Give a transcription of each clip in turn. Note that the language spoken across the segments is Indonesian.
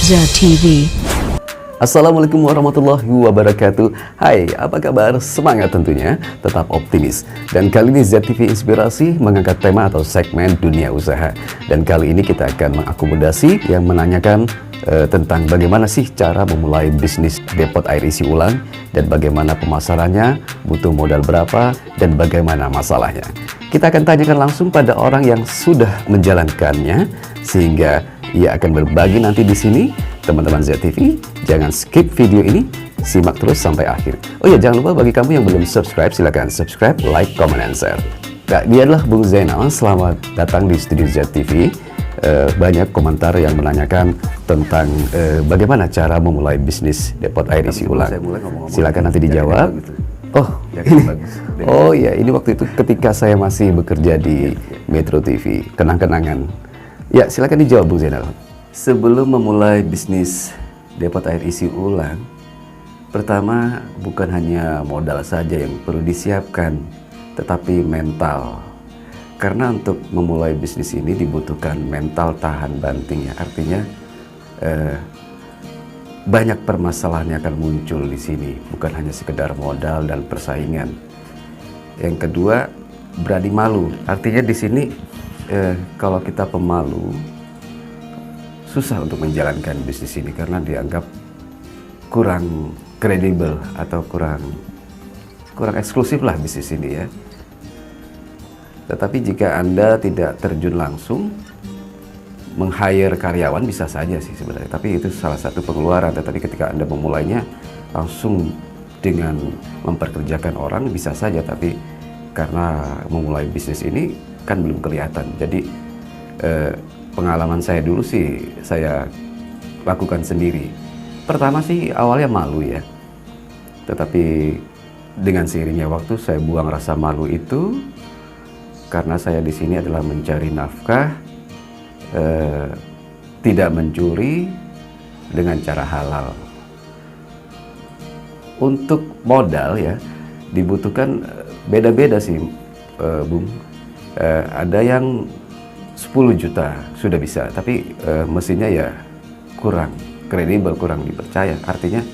ZTV. Assalamualaikum warahmatullahi wabarakatuh. Hai, apa kabar? Semangat tentunya, tetap optimis. Dan kali ini ZTV Inspirasi mengangkat tema atau segmen dunia usaha. Dan kali ini kita akan mengakomodasi yang menanyakan tentang bagaimana sih cara memulai bisnis depot air isi ulang, dan bagaimana pemasarannya, butuh modal berapa, dan bagaimana masalahnya. Kita akan tanyakan langsung pada orang yang sudah menjalankannya, sehingga ia akan berbagi nanti di sini. Teman-teman ZTV, jangan skip video ini, simak terus sampai akhir. Oh ya, jangan lupa bagi kamu yang belum subscribe, silakan subscribe, like, comment, and share. Nah, dia adalah Bung Zainal. Selamat datang di studio ZTV. Banyak komentar yang menanyakan tentang bagaimana cara memulai bisnis depot air isi ulang. Silakan nanti dijawab. Oh, oh ya, ini waktu itu ketika saya masih bekerja di Metro TV, kenang-kenangan. Ya, silakan dijawab Bung Zainal. Sebelum memulai bisnis depot air isi ulang, pertama bukan hanya modal saja yang perlu disiapkan, tetapi mental. Karena untuk memulai bisnis ini dibutuhkan mental tahan banting ya. Artinya banyak permasalahan yang akan muncul di sini, bukan hanya sekedar modal dan persaingan. Yang kedua, berani malu. Artinya di sini kalau kita pemalu, susah untuk menjalankan bisnis ini karena dianggap kurang kredibel atau kurang eksklusif lah bisnis ini ya. Tetapi jika Anda tidak terjun langsung, meng-hire karyawan bisa saja sih sebenarnya, tapi itu salah satu pengeluaran. Tetapi ketika Anda memulainya langsung dengan memperkerjakan orang bisa saja, tapi karena memulai bisnis ini kan belum kelihatan. Jadi pengalaman saya dulu sih saya lakukan sendiri. Pertama sih awalnya malu ya, tetapi dengan seiringnya waktu saya buang rasa malu itu, karena saya di sini adalah mencari nafkah, tidak mencuri, dengan cara halal. Untuk modal ya dibutuhkan beda-beda sih Bung. Ada yang 10 juta sudah bisa, tapi mesinnya ya kurang kredibel, kurang dipercaya. Artinya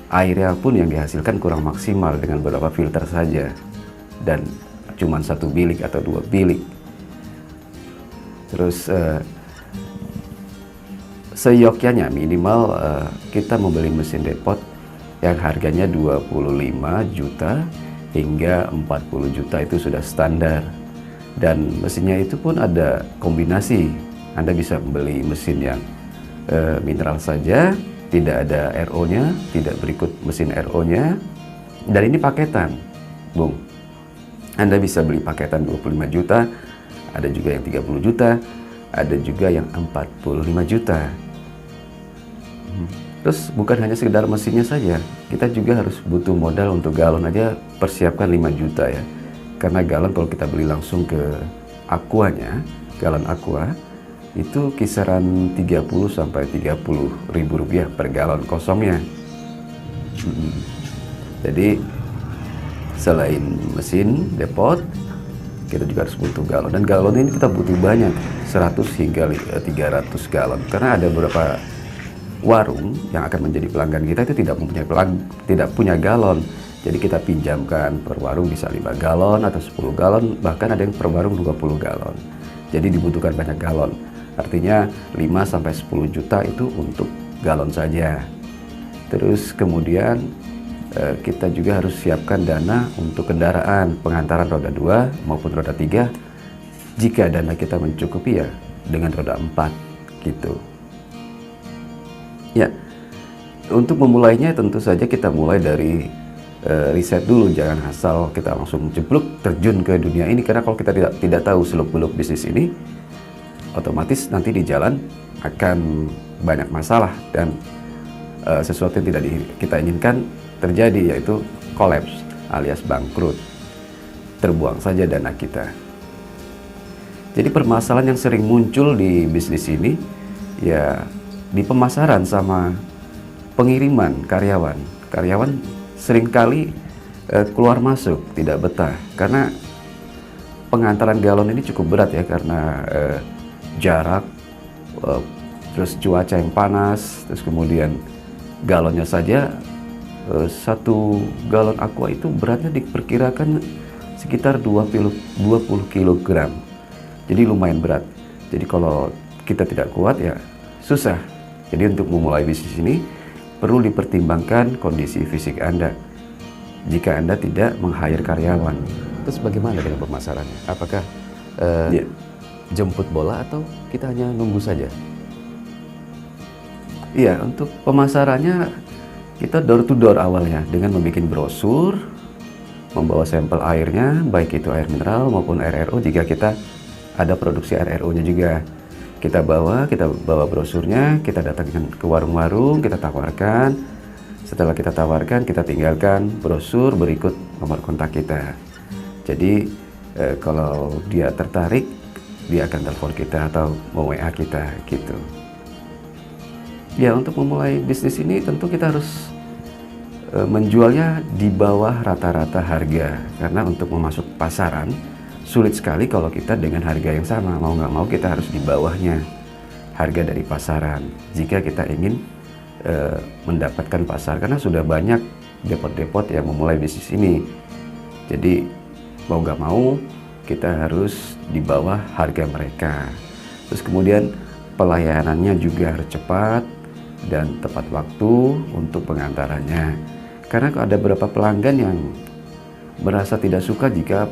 airnya pun yang dihasilkan kurang maksimal dengan beberapa filter saja, dan cuma 1 bilik atau 2 bilik. Terus seyogyanya minimal kita membeli mesin depot yang harganya 25 juta hingga 40 juta itu sudah standar. Dan mesinnya itu pun ada kombinasi. Anda bisa membeli mesin yang mineral saja, tidak ada RO-nya, tidak berikut mesin RO-nya. Dan ini paketan, Bung. Anda bisa beli paketan 25 juta, ada juga yang 30 juta, ada juga yang 45 juta. Terus bukan hanya sekedar mesinnya saja, kita juga harus butuh modal untuk galon aja, persiapkan 5 juta ya. Karena galon kalau kita beli langsung ke aquanya, galon aqua itu kisaran 30 sampai 30 ribu rupiah per galon kosongnya. Jadi selain mesin depot, kita juga harus butuh galon, dan galon ini kita butuh banyak, 100 hingga 300 galon. Karena ada beberapa warung yang akan menjadi pelanggan kita itu tidak punya galon. Jadi kita pinjamkan per warung bisa 5 galon atau 10 galon, bahkan ada yang per warung 20 galon. Jadi dibutuhkan banyak galon. Artinya 5 sampai 10 juta itu untuk galon saja. Terus kemudian kita juga harus siapkan dana untuk kendaraan, pengantaran roda 2 maupun roda 3. Jika dana kita mencukupi ya dengan roda 4 gitu. Ya, untuk memulainya tentu saja kita mulai dari riset dulu, jangan asal kita langsung jeblok terjun ke dunia ini. Karena kalau kita tidak tahu seluk-beluk bisnis ini, otomatis nanti di jalan akan banyak masalah dan sesuatu yang tidak kita inginkan terjadi, yaitu kolaps alias bangkrut, terbuang saja dana kita. Jadi permasalahan yang sering muncul di bisnis ini ya di pemasaran sama pengiriman karyawan. Karyawan seringkali keluar masuk tidak betah karena pengantaran galon ini cukup berat ya, karena jarak terus cuaca yang panas, terus kemudian galonnya saja, 1 galon aqua itu beratnya diperkirakan sekitar 20 kg. Jadi lumayan berat. Jadi kalau kita tidak kuat ya susah. Jadi untuk memulai bisnis ini perlu dipertimbangkan kondisi fisik Anda. Jika Anda tidak meng-hire karyawan. Terus bagaimana dengan pemasarannya? Apakah jemput bola atau kita hanya nunggu saja? Iya, untuk pemasarannya kita door to door awalnya dengan membuat brosur, membawa sampel airnya, baik itu air mineral maupun air RO. Jika kita ada produksi air RO-nya juga, kita bawa brosurnya, kita datangkan ke warung-warung, kita tawarkan. Setelah kita tawarkan, kita tinggalkan brosur berikut nomor kontak kita. Jadi kalau dia tertarik, dia akan telepon kita atau WA kita gitu. Ya, untuk memulai bisnis ini tentu kita harus menjualnya di bawah rata-rata harga. Karena untuk memasuk pasaran sulit sekali kalau kita dengan harga yang sama. Mau nggak mau kita harus di bawahnya harga dari pasaran jika kita ingin mendapatkan pasar, karena sudah banyak depot-depot yang memulai bisnis ini. Jadi mau nggak mau kita harus di bawah harga mereka. Terus kemudian pelayanannya juga harus cepat dan tepat waktu untuk pengantarannya. Karena ada beberapa pelanggan yang merasa tidak suka jika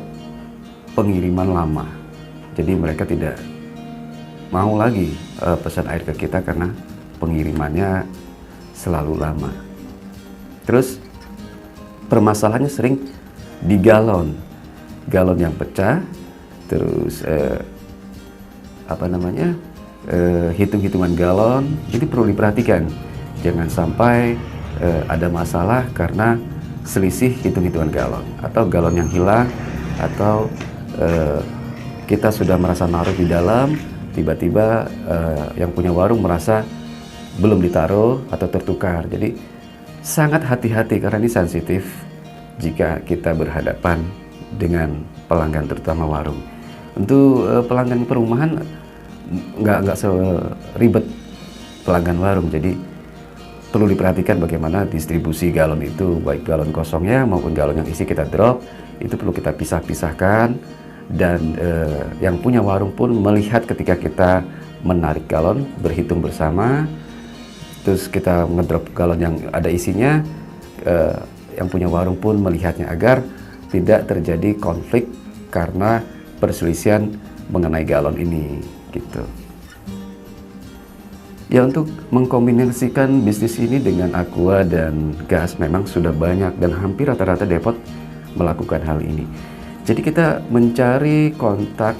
pengiriman lama. Jadi mereka tidak mau lagi pesan air ke kita karena pengirimannya selalu lama. Terus permasalahannya sering di galon yang pecah, terus hitung-hitungan galon. Jadi perlu diperhatikan, jangan sampai ada masalah karena selisih hitung-hitungan galon, atau galon yang hilang, atau kita sudah merasa naruh di dalam, tiba-tiba yang punya warung merasa belum ditaruh atau tertukar. Jadi sangat hati-hati karena ini sensitif jika kita berhadapan dengan pelanggan, terutama warung. Untuk pelanggan perumahan nggak seribet pelanggan warung, jadi perlu diperhatikan bagaimana distribusi galon itu, baik galon kosongnya maupun galon yang isi kita drop, itu perlu kita pisah-pisahkan. Dan yang punya warung pun melihat ketika kita menarik galon, berhitung bersama, terus kita ngedrop galon yang ada isinya, yang punya warung pun melihatnya agar tidak terjadi konflik karena perselisihan mengenai galon ini gitu. Ya, untuk mengkombinasikan bisnis ini dengan aqua dan gas memang sudah banyak dan hampir rata-rata depot melakukan hal ini. Jadi kita mencari kontak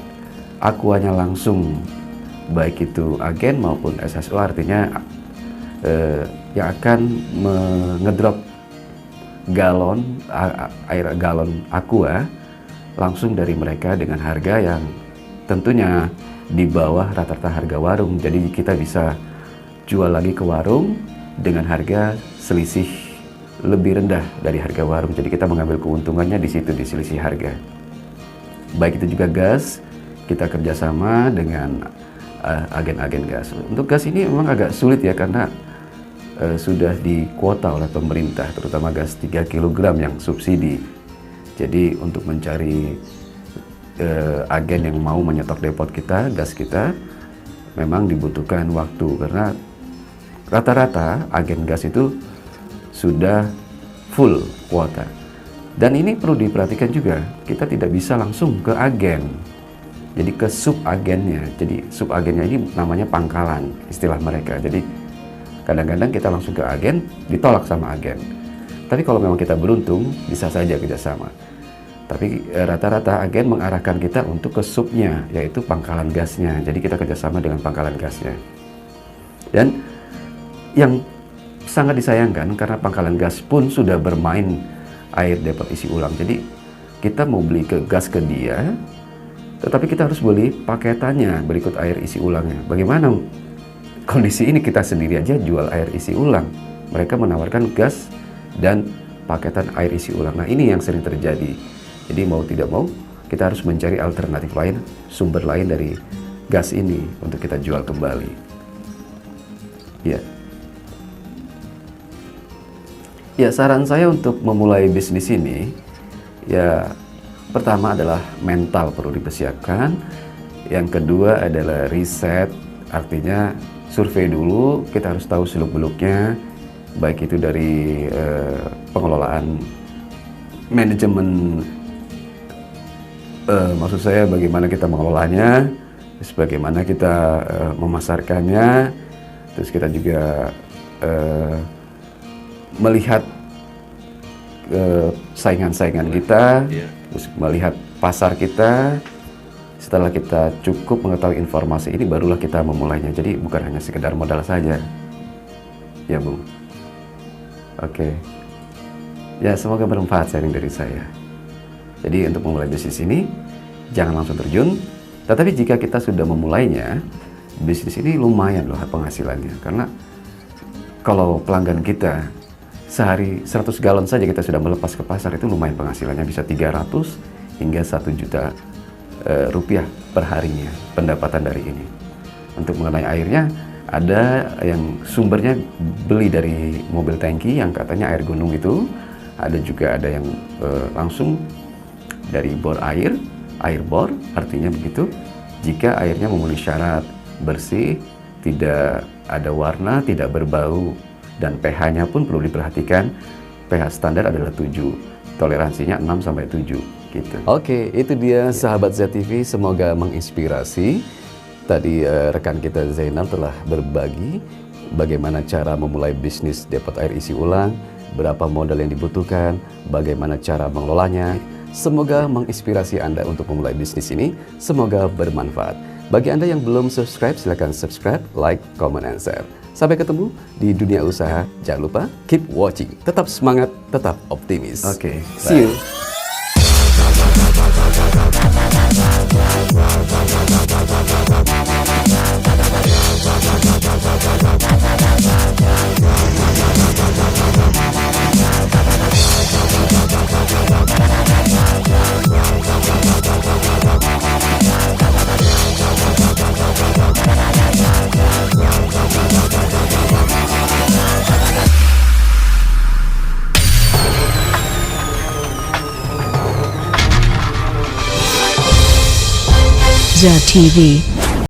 aquanya langsung, baik itu agen maupun SSO, artinya yang akan ngedrop galon air galon aqua langsung dari mereka dengan harga yang tentunya di bawah rata-rata harga warung. Jadi kita bisa jual lagi ke warung dengan harga selisih lebih rendah dari harga warung. Jadi kita mengambil keuntungannya di situ, di selisih harga. Baik itu juga gas, kita kerjasama dengan agen-agen gas. Untuk gas ini memang agak sulit ya, karena sudah dikuota oleh pemerintah, terutama gas 3 kg yang subsidi. Jadi untuk mencari agen yang mau menyetok depot kita, gas kita, memang dibutuhkan waktu, karena rata-rata agen gas itu sudah full kuota. Dan ini perlu diperhatikan juga, kita tidak bisa langsung ke agen, jadi ke sub agennya. Jadi sub agennya ini namanya pangkalan, istilah mereka. Jadi kadang-kadang kita langsung ke agen, ditolak sama agen. Tapi kalau memang kita beruntung, bisa saja kerjasama. Tapi rata-rata agen mengarahkan kita untuk ke subnya, yaitu pangkalan gasnya. Jadi kita kerjasama dengan pangkalan gasnya. Dan yang sangat disayangkan, karena pangkalan gas pun sudah bermain air depot isi ulang. Jadi kita mau beli gas ke dia, tetapi kita harus beli paketannya berikut air isi ulangnya. Bagaimana kondisi ini? Kita sendiri aja jual air isi ulang, mereka menawarkan gas dan paketan air isi ulang. Nah, ini yang sering terjadi. Jadi mau tidak mau kita harus mencari alternatif lain, sumber lain dari gas ini untuk kita jual kembali. Ya. Ya, saran saya untuk memulai bisnis ini, ya pertama adalah mental perlu dipersiapkan. Yang kedua adalah riset, artinya survei dulu, kita harus tahu seluk-beluknya, baik itu dari pengelolaan manajemen, maksud saya bagaimana kita mengelolanya, terus bagaimana kita memasarkannya, terus kita juga melihat saingan-saingan kita, terus melihat pasar kita. Setelah kita cukup mengetahui informasi ini, barulah kita memulainya. Jadi bukan hanya sekedar modal saja, ya Bung. Oke, ya semoga bermanfaat sharing dari saya. Jadi untuk memulai bisnis ini, jangan langsung terjun. Tetapi jika kita sudah memulainya, bisnis ini lumayan loh penghasilannya. Karena kalau pelanggan kita sehari 100 galon saja kita sudah melepas ke pasar, itu lumayan penghasilannya, bisa 300 hingga 1 juta rupiah per harinya pendapatan dari ini. Untuk mengenai airnya, ada yang sumbernya beli dari mobil tangki yang katanya air gunung itu, ada juga ada yang langsung dari bor air bor, artinya begitu. Jika airnya memenuhi syarat bersih, tidak ada warna, tidak berbau, dan pH-nya pun perlu diperhatikan. pH standar adalah 7, toleransinya 6-7 gitu. Oke, itu dia sahabat ZTV, semoga menginspirasi. Tadi rekan kita Zainal telah berbagi bagaimana cara memulai bisnis depot air isi ulang, berapa modal yang dibutuhkan, bagaimana cara mengelolanya. Semoga menginspirasi Anda untuk memulai bisnis ini, semoga bermanfaat. Bagi Anda yang belum subscribe, silakan subscribe, like, comment, and share. Sampai ketemu di dunia usaha. Jangan lupa keep watching. Tetap semangat, tetap optimis. Oke, see you. ZTV.